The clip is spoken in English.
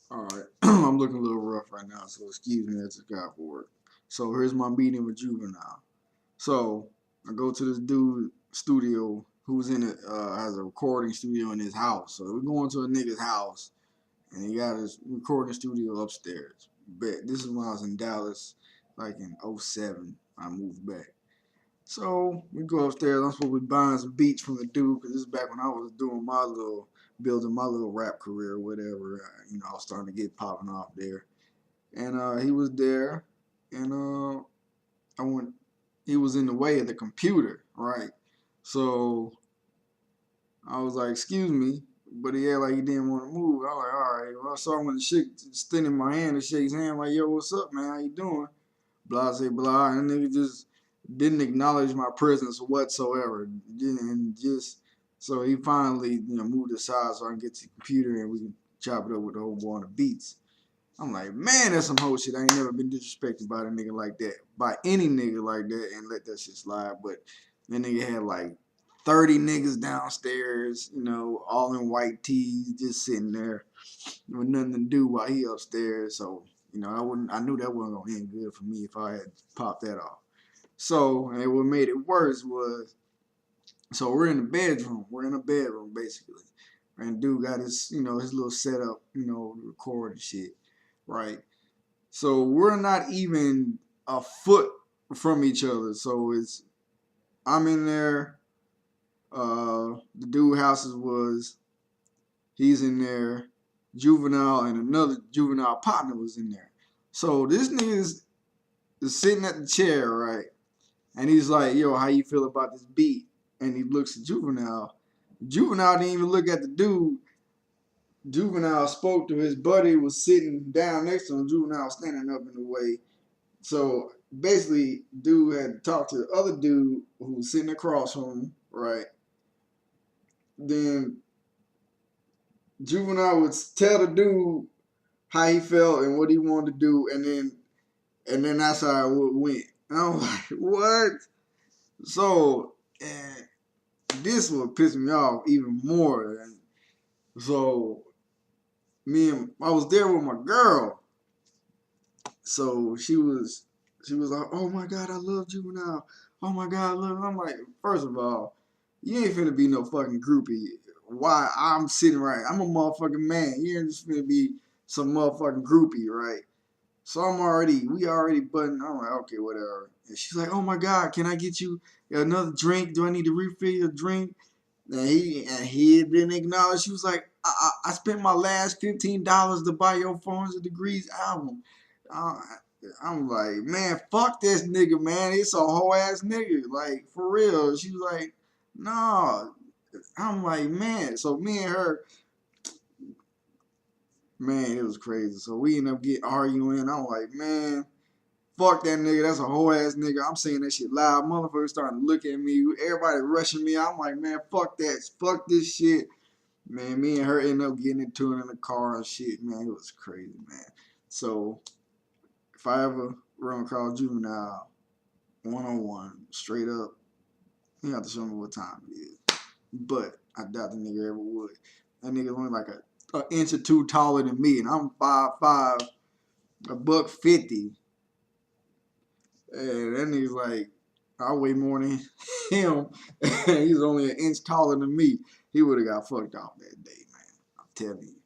Alright, I'm looking a little rough right now, so excuse me, I just got for work. So here's my meeting with Juvenile. So I go to this dude studio who's in it, has a recording studio in his house. So we're going to a nigga's house, and he got his recording studio upstairs. Bet this is when I was in Dallas, like in '07. I moved back. So we go upstairs. I'm supposed to be buying some beats from the dude because this is back when I was doing building my little rap career or whatever. I was starting to get popping off there. And he was there, and I went. He was in the way of the computer, right? So I was like, "Excuse me," but he had like he didn't want to move. I was like, "All right." Well, I saw him with the shit extending my hand and shake his hand like, "Yo, what's up, man? How you doing?" Blah, say blah, and nigga just didn't acknowledge my presence whatsoever, and just so he finally moved aside so I can get to the computer and we can chop it up with the whole boy on the beats. I'm like, man, that's some whole shit. I ain't never been disrespected by a nigga like that, by any nigga like that, and let that shit slide. But that nigga had like 30 niggas downstairs, all in white tees, just sitting there with nothing to do while he upstairs. So, I knew that wasn't gonna end good for me if I had popped that off. So, and what made it worse was, so we're in the bedroom. We're in a bedroom basically. And dude got his little setup, record and shit, right? So we're not even a foot from each other. So I'm in there. The dude houses he's in there. Juvenile and another Juvenile partner was in there. So this nigga is sitting at the chair, right? And he's like, "Yo, how you feel about this beat?" And he looks at Juvenile. Juvenile didn't even look at the dude. Juvenile spoke to his buddy, was sitting down next to him. Juvenile standing up in the way. So basically, dude had to talk to the other dude who was sitting across from him, right? Then Juvenile would tell the dude how he felt and what he wanted to do, and then that's how it went. And I'm like, what? So, and this would piss me off even more. And so, I was there with my girl. So she was like, "Oh my God, I love Juvenile. Oh my God, I love him." I'm like, first of all, you ain't finna be no fucking groupie. Why I'm sitting right? I'm a motherfucking man. You ain't just finna be some motherfucking groupie, right? So we already buttoned. I'm like, okay, whatever. And she's like, "Oh my God, can I get you another drink? Do I need to refill your drink?" And he didn't acknowledge. She was like, I spent my last $15 to buy your 400 Degrees album. Uh, I'm like, man, fuck this nigga, man. It's a whole ass nigga. Like, for real. She was like, no. I'm like, man. So me and her, man, it was crazy. So we ended up getting arguing. I'm like, man, fuck that nigga. That's a whole ass nigga. I'm saying that shit loud. Motherfuckers starting to look at me. Everybody rushing me. I'm like, man, fuck that. Fuck this shit. Man, me and her ended up getting into it in the car and shit. Man, it was crazy, man. So if I ever run across Juvenile 101, straight up, you have to show me what time it is. But I doubt the nigga ever would. That nigga only like an inch or two taller than me, and I'm 5'5", a buck 50. And that nigga's like, I weigh more than him. He's only an inch taller than me. He would have got fucked off that day, man. I'm telling you.